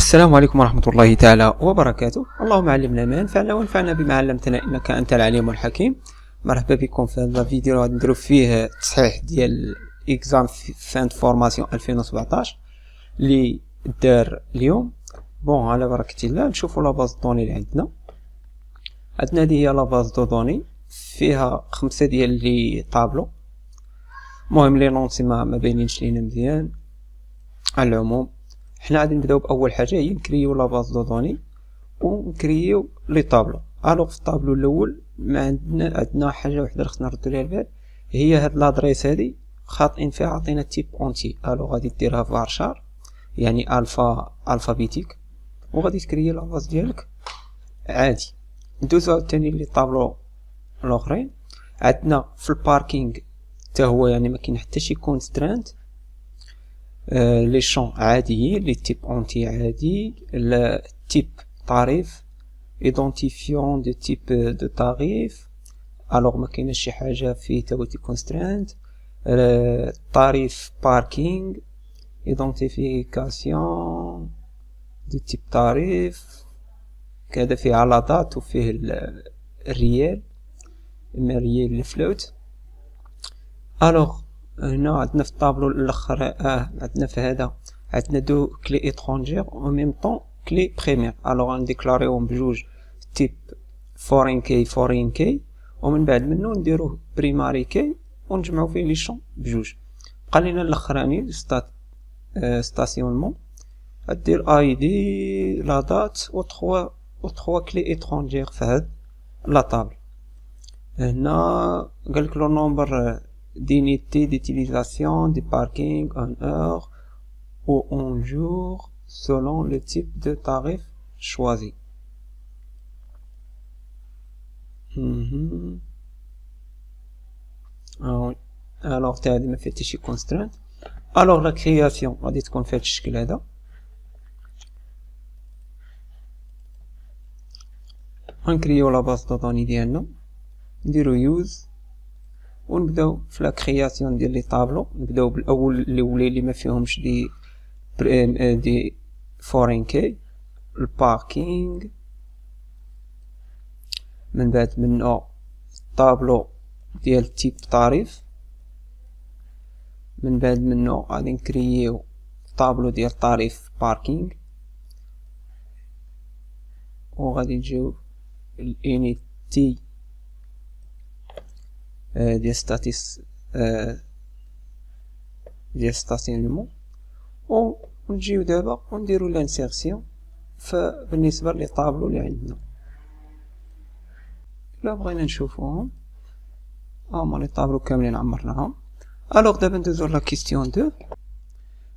السلام عليكم ورحمة الله تعالى وبركاته. اللهم علمنا ما ينفعنا وانفعنا بما علمتنا إنك أنت العليم الحكيم. مرحبا بكم في هذا الفيديو غادي نديرو فيه تصحيح ديال إكزام فان فورماسيون 2017 اللي دار اليوم. بون على بركة الله نشوفوا لا باز دوني اللي عندنا هذه هي لا باز دو دوني فيها 5 ديال لي طابلو. المهم لي نونسي ما باينينش لينا مزيان. على العموم حنا غادي نبداو باول حاجه هي نكريو لا باز دو دوني ونكريو لي طابلو. الوغ في الطابلو الاول ما عندنا حاجه وحده خصنا نردو ليها البال، هي هاد لادريس هادي خاطئين فيها عطينا تيب اونتي. الوغ غادي ديرها فارشار يعني الفابيتيك وغادي تكري لا باز ديالك عادي. ندوزو عاوتاني لي طابلو الاخرين. عندنا في الباركينغ حتى هو يعني ما كاين حتى شي كونسترانت. لي شون عاديين، لي تيب اونتي عادي، التيب تعريف ايدونتيفيون دو تيب دو تعريف. الوغ ما كايناش شي حاجه فيه تاوتي كونسترانت. تعريف باركينغ ايدونتيفيكاسيون دو تيب تعريف كذا فيه على دات وفيه الريال اما ريال الفلوت. الوغ هنا عندنا في الطابلو الاخر عندنا في هذا عندنا دو كلي ايترونجير او ميم طون كلي بريمير. الوغ غنديكلاريوهم بجوج تيب فورين كي ومن بعد منو نديروه بريماري كي ونجمعو فيه لي شون بجوج. بقى لينا الاخراني ستاسيونمون دير اي دي لا دات و 3 كلي ايترونجير في هاد لا طابل. هنا قالك لو نومبر d'unité d'utilisation du parking en heure ou en jour selon le type de tarif choisi. Alors t'as ما فيها شي constraint. alors la création غادي تكون في هذا الشكل هذا. غنكريو لا باز دو دوني ديالنا نديرو يوز ونبداو في لا كرياسيون ديال لي طابلو. نبداو بالاول اللي ما فيهمش دي فورين كي الباركينغ. من بعد منه طابلو ديال تيب تعريف. من بعد منه غادي نكرييو طابلو ديال تعريف باركينغ وغادي نجيو الانيتي ديال ستاسيونمون ونجيو دابا ونديرو لانسيرسيون بالنسبه لي طابلو اللي عندنا. الا بغينا نشوفوهم هما لي طابلو كاملين عمرناهم. الوغ دابا ندوزو لا كيستيون 2.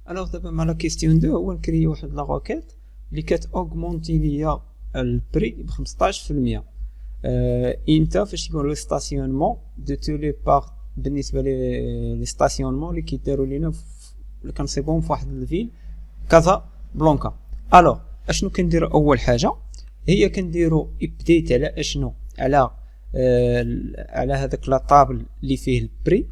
الوغ دابا مع لا كيستيون 2 هو نكري واحد لا روكيت اللي كتاوغمونتي ليا البري ب 15%. امتى؟ فاش يكون لو ستاسيونمون دو تو لي بار بالنسبه لي ستاسيونمون اللي كيداروا لينا اللي كنصيبوهم في واحد الفيل كازا بلانكا. الوغ اشنو كنديرو؟ اول حاجه هي كنديرو ابديت على اشنو على هذاك لا طابل اللي فيه البري.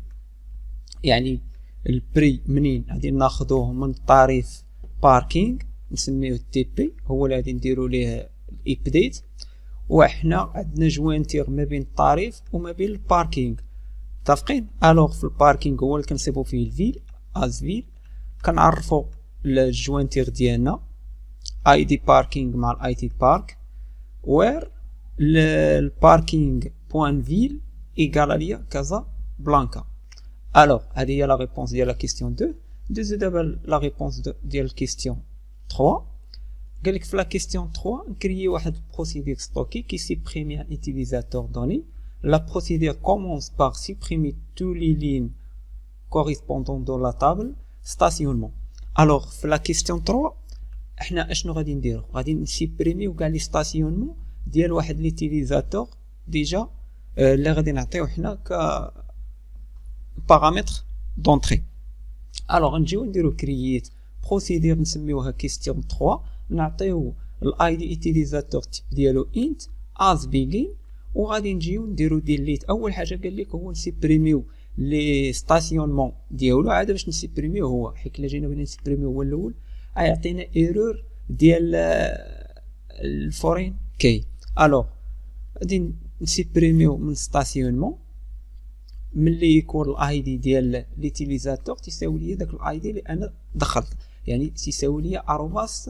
يعني البري منين غادي ناخذوه من طريف باركينغ نسميوه تي بي هو اللي غادي نديرو ليه الابديت. وحنا عندنا جوانتير ما بين الطريف وما بين الباركينغ متفقين. الوغ في الباركينغ هو اللي كنصيبو فيه الفيل از فيل كنعرفو الجوانتير ديالنا اي دي باركينغ مع الاي تي بارك وير الباركينغ بوان فيل ايكال ليا كازا بلانكا. الوغ هذه هي لا ريبونس ديال لا كيستيون 2. ندوزو دابا لا ريبونس ديال الكيستيون 3. قالك في لا كيستيون 3 نكريي واحد البروسيدور ستوكي كي سيبريمي ان utilisateur donné. La procédure commence par supprimer tous les lignes correspondant dans la table stationnement. Alors في لا كيستيون 3 احنا اشنو غادي نديرو؟ غادي نسيبريميو كاع لي ستاسيونمون ديال واحد ليتيليزاتور ديجا اللي غادي نعطيو حنا ك بارامتر دونطري. الوغ نجيو نديرو كرييت بروسيدور نسميوها كيستيون 3 نعطيو الاي دي يوتيليزاتور تيب ديالو انت از بيجين وغادي نجيو نديرو ديليت. اول حاجه قال لك هو نسيبريميو لي ستاسيونمون ديالو. عاد باش نسيبريميو هو حيت الا جينا بغينا نسيبريميو هو الاول غيعطينا ايرور ديال الفورين كي. الوغ غادي نسيبريميو من ستاسيونمون ملي يكون الاي دي ديال ليتيليزاتور تساوي لي داك الاي دي اللي انا دخلت، يعني تساوي لي اروباس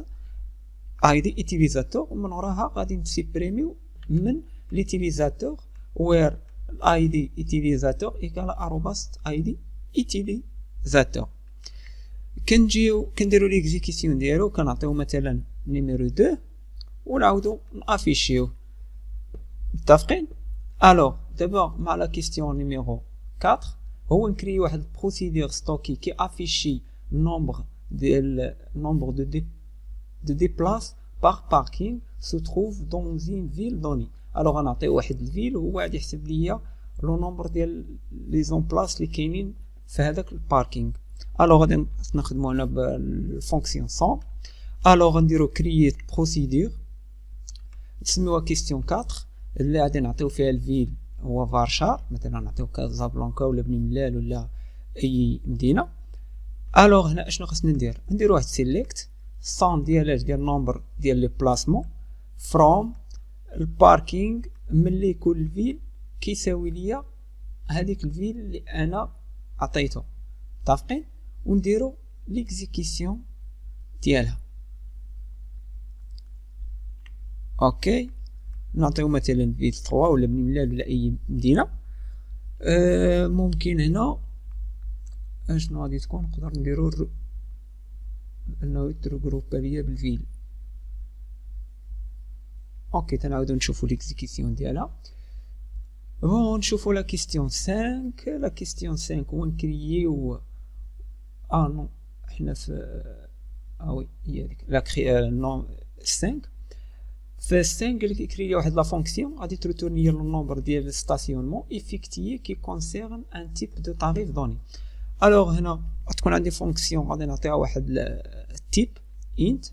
اي دي يوتيليزاتور، ومن وراها غادي نسيبريميو من ليتيليزاتور وير الاي دي يوتيليزاتور ايكال اروباس اي دي يوتيليزاتور. كنجيو كنديرو ليكزيكسيون ديالو، كنعطيو مثلا نيميرو 2 ونعاودو نافيشيوه. متفقين؟ الوغ دابا مع لا كيستيون نيميرو 4 هو نكري واحد البروسيدور ستوكي كي افيشي نومبر ديال نومبر دو ديبلاس باغ باركينغ سو تروف دون زين فيل دوني. الوغ غنعطيو واحد الفيل وهو غادي يحسب ليا لو نومبر ديال لي زون بلاص اللي كاينين في هذاك الباركينغ. الوغ غادي نخدمو هنا بالفونكسيون سون. الوغ غنديرو كرييت بروسيدور نسميوها كيستيون 4 اللي غادي نعطيو فيها الفيل هو فارشار، مثلا نعطيو كازابلانكا ولا بني ملال ولا اي مدينه. الوغ هنا اشنو خاصنا ندير؟ ندير واحد سيليكت الصام ديال نومبر ديال لي بلاسمون فروم الباركينغ ملي يكون الفيل كيساوي ليا هذيك الفيل اللي انا عطيته. متفقين؟ ونديرو ليكزيكسيون ديالها. اوكي نعطيو مثلا فيل 3 ولا بني ملال ولا اي مدينه. ممكن هنا اشنو غادي تكون نقدر نديرو انه يتروغروبا ليا بالفيل. اوكي تنعاودو نشوفو ليكزيكسيون ديالها. بون نشوفو لا كيستيون 5. لا كيستيون 5 هو نكرييو نو حنا في وي هي ديك لا نو 5 في 5 قالك يكري واحد لا فونكسيون غادي تروتورني لي النومبر ديال ستاسيونمون ايفيكتيي كي كونسيرن ان تيب دو طاريف دوني. الوغ هنا غتكون عندي فونكسيون غادي نعطيها واحد التيب انت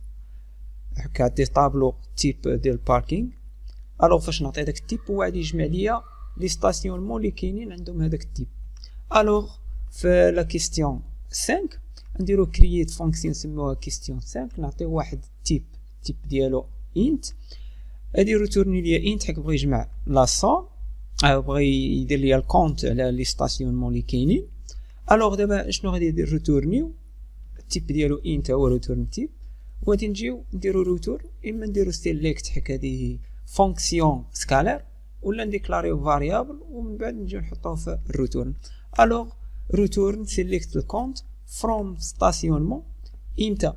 هكا دي طابلو تيب ديال باركينغ. الوغ فاش نعطي داك التيب هو غادي يجمع ليا لي ستاسيونمون اللي كاينين عندهم هذاك التيب. الوغ في لا كيستيون 5 نديرو كرييت فونكسيون نسميوها كيستيون 5 نعطيو واحد التيب ديالو انت غادي يروتورني ليا انت حيت بغى يجمع لا صوم بغى يدير ليا الكونت على لي ستاسيونمون اللي كاينين. الوغ دابا شنو غادي يدير روتورنيو التيب ديالو انت هو روتورن تيب، وغادي نجيو نديرو روتور اما نديرو سيليكت حيت هذه فونكسيون سكالير ولا نديكلاريو فاريابل ومن بعد نجيو نحطوه في الروتورن. الوغ روتورن سيليكت الكونت فروم ستاسيونمون انت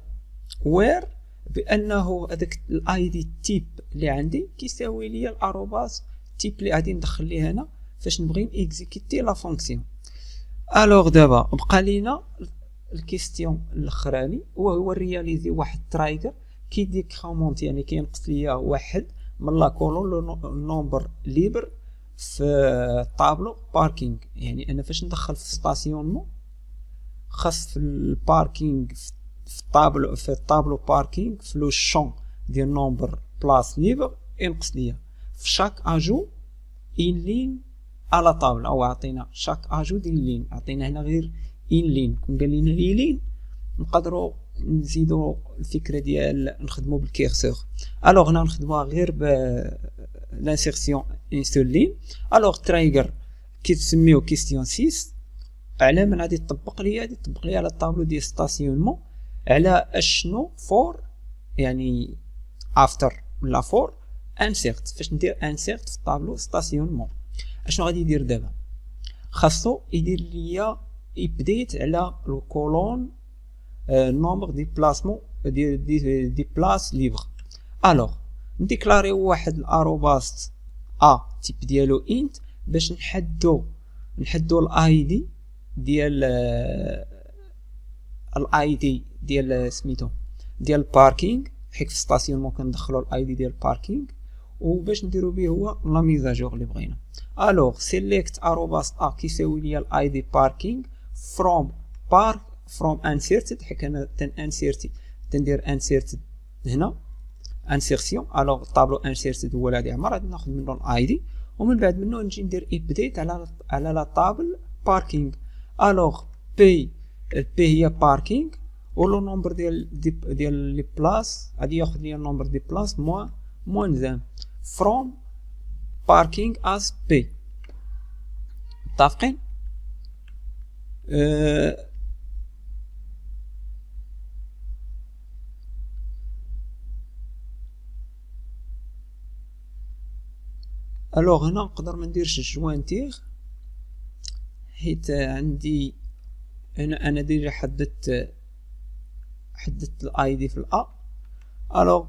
وير بانه هذاك الاي دي تيب اللي عندي كيساوي ليا الاروباس تيب اللي غادي ندخل ليه هنا فاش نبغي اكزيكوتي لا فونكسيون. الوغ دابا بقى لينا الكيستيون الاخراني وهو رياليزي واحد ترايجر كيديكريمونت يعني كينقص ليا واحد من لا كولون لو نومبر ليبر في طابلو باركينغ. يعني انا فاش ندخل في ستاسيونمون خاص في الباركينغ في الطابلو باركينغ في لو شون ديال نومبر بلاص ليبر ينقص ليا في شاك اجو ان لين على طابل او عطينا شاك اجو ديال لين عطينا هنا غير ان لين كون قال لنا لي لين نقدروا نزيدوا الفكره ديال نخدموا بالكيرسور. الوغ هنا نخدموها غير ب لانسيرسيون ان سول لين. الوغ ترايجر كيتسميو كيستيون 6 على من غادي تطبق ليا على الطابلو ديال ستاسيونمون على اشنو فور يعني افتر ولا فور انسيرت. فاش ندير انسيرت في الطابلو ستاسيونمون اشنو غادي يدير دابا؟ خاصو يدير ليا ابديت على الكولون نومبر دي بلاسمون دي بلاص ليبر. الوغ نديكلاريو واحد الاروباس تيب ديالو انت باش نحدو الاي دي ديال الاي دي ديال سميتو ديال باركينغ حيت في ستاسيونمون كندخلو الاي دي ديال باركينغ وباش نديرو به هو لا ميزاجور اللي بغينا. الوغ سيليكت اروباس كيساوي ليا الاي دي باركينغ فروم انسيرتد حيت انا تندير انسيرتد هنا انسيرسيون. الوغ طابلو انسيرتد هو اللي غادي يعمر غادي ناخذ منه الاي دي ومن بعد منه نجي ندير ابديت على لا طابل باركينغ. الوغ بي هي باركينغ و لو نومبر ديال لي بلاص غادي ياخذ لي النومبر دي بلاص موان زان from parking as p. متفقين؟ الوغ هنا نقدر ما نديرش جوانتيغ حيت عندي هنا انا ديجا حددت الاي دي في الا. الوغ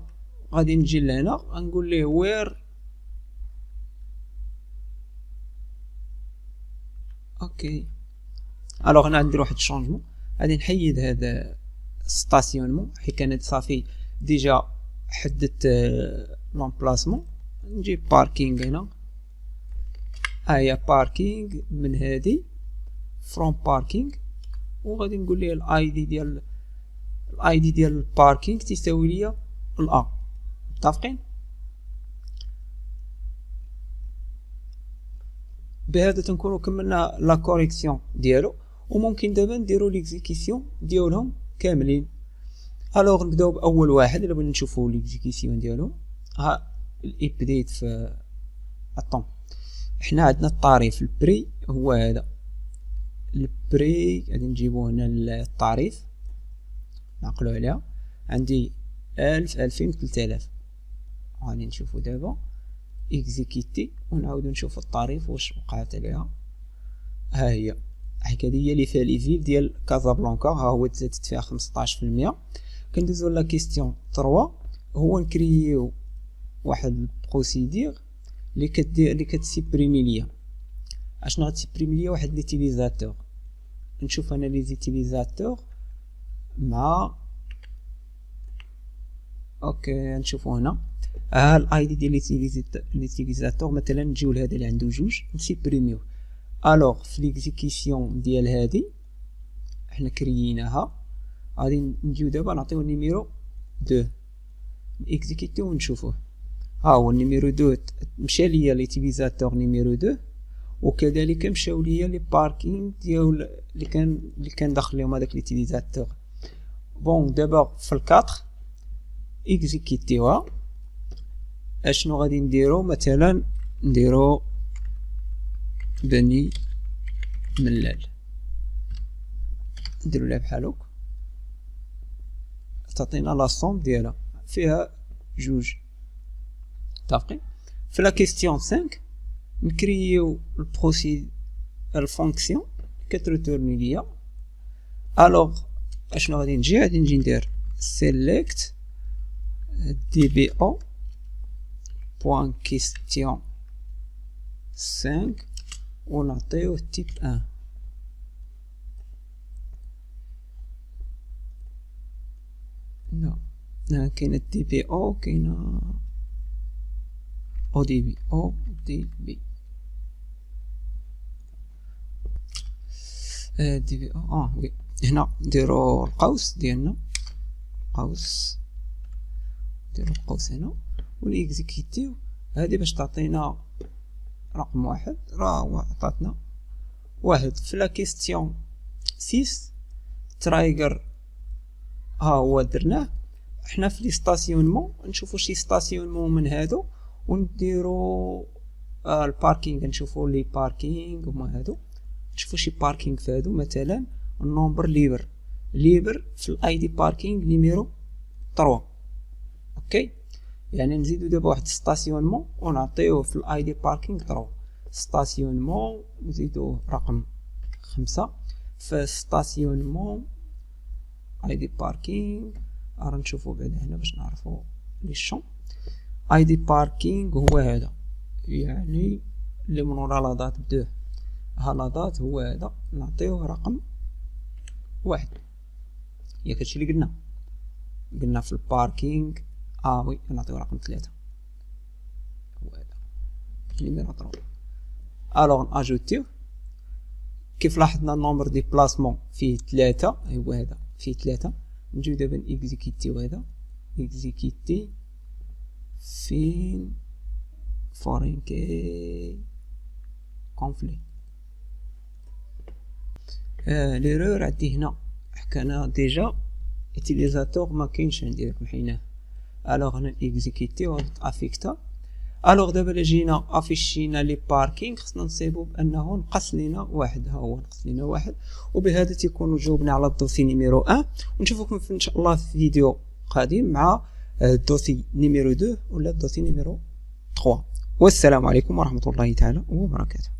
غادي نجي لهنا غنقول ليه وير اوكي. الوغ هنا ندير واحد الشونجمون، غادي نحيد هذا ستاسيونمون حيت كانت صافي ديجا حددت لومبلاسمون. نجي باركينغ هنا، هيا باركينغ من هادي فروم باركينغ، وغادي نقول ليه الاي دي ديال الباركينغ تساوي ليا الا. متفقين؟ بهذا تنكونوا كملنا لا كوريكسيون ديالو، وممكن دابا نديرو ليكزيكسيون ديالهم كاملين. الوغ نبداو باول واحد الا بغينا نشوفو ليكزيكسيون ديالو. ها الابديت في الطون، حنا عندنا الطريف البري هو هذا البري، غادي نجيبو هنا الطريف نعقلو عليها، عندي 1000 2000 3000. غادي نشوفو دابا اكزيكيتي ونعاودو نشوفو الطريف واش وقعت عليها. ها هي هي لي فيها لي فيل ديال كازابلانكا، ها هو تزادت فيها 15%. كندوزو لا كيستيون 3، هو نكرييو واحد البروسيدير اللي كتسيبريمي ليا. اشنو غتسيبريمي ليا؟ واحد ليتيليزاتور. نشوف انا لي زيتيليزاتور مع اوكي. نشوفو هنا ها الاي دي ديال ليتيليزاتور، مثلا نجيو لهذا اللي عنده جوج نسيبريميوه. الوغ في ليكزيكسيون ديال هادي حنا كرييناها، غادي نجيو دابا نعطيو النيميرو 2 اكزيكيتيو ونشوفوه. ها هو النيميرو 2 مشى ليا ليتيليزاتور نيميرو 2، وكذلك مشاو ليا لي باركينغ ديال اللي كان داخل لهم هذاك ليتيليزاتور. بون دابا في الكاتر اكزيكيتيوها. اشنو غادي نديرو؟ مثلا نديرو بني ملال، نديرو لها بحال هاك، تعطينا لا صوم ديالها فيها جوج. متفقين؟ في لا كيستيون 5 نكرييو البروسيد الفونكسيون كتريتورني ليا. الوغ اشنو غادي نجي ندير سيليكت دي بي او بوان كيستيون 5 ونعطيوه تيب 1. لا كاينه دي بي او، كاينه او دي بي دي بي وي. هنا نديرو القوس ديالنا، نديرو القوس هنا ونيكزيكيتيو هادي باش تعطينا رقم واحد. راه عطاتنا واحد. في لا كيستيون 6 ترايغر ها هو درناه. حنا في لي ستاسيونمون نشوفو شي ستاسيونمون من هادو ونديرو الباركينغ، نشوفو لي باركينغ هما هادو، نشوفو شي باركينغ في هادو. مثلا النومبر ليبر في الاي دي باركينغ نيميرو 3. اوكي، يعني نزيدو دابا واحد ستاسيونمون ونعطيوه في الاي دي باركينغ 3 ستاسيونمون، نزيدو رقم 5 في ستاسيونمون اي دي باركينغ. راه نشوفو بعدا هنا باش نعرفو لي شون. اي دي باركينغ هو هذا، يعني اللي من ورا لا دات 2. ها لا دات هو هذا، نعطيوه رقم 1. ياك هادشي اللي قلنا في الباركينغ. وي نعطيوه رقم 3 هو هذا نيميرو 3. الوغ ناجوتيوه. كيف لاحظنا النومبر دي بلاسمون فيه 3، هو هذا فيه 3. نجيو دابا نيكزيكيتيو هذا، اكزيكيتي فين فورين كي كونفلي. ليرور عندي هنا حكانا ديجا utilisateur ما كاينش عندي داك محيناه. الوغ هنا اكزيكيتي و افيكتا. الوغ دابا الا جينا افيشينا لي باركينغ خصنا نصيبو بانه نقص لينا واحد. ها هو نقص لينا واحد. وبهذا تيكون جاوبنا على الدوسي نيميرو 1. ونشوفكم ان شاء الله في فيديو قادم مع الدوسي نيميرو 2 ولا الدوسي نيميرو 3. والسلام عليكم ورحمة الله تعالى وبركاته.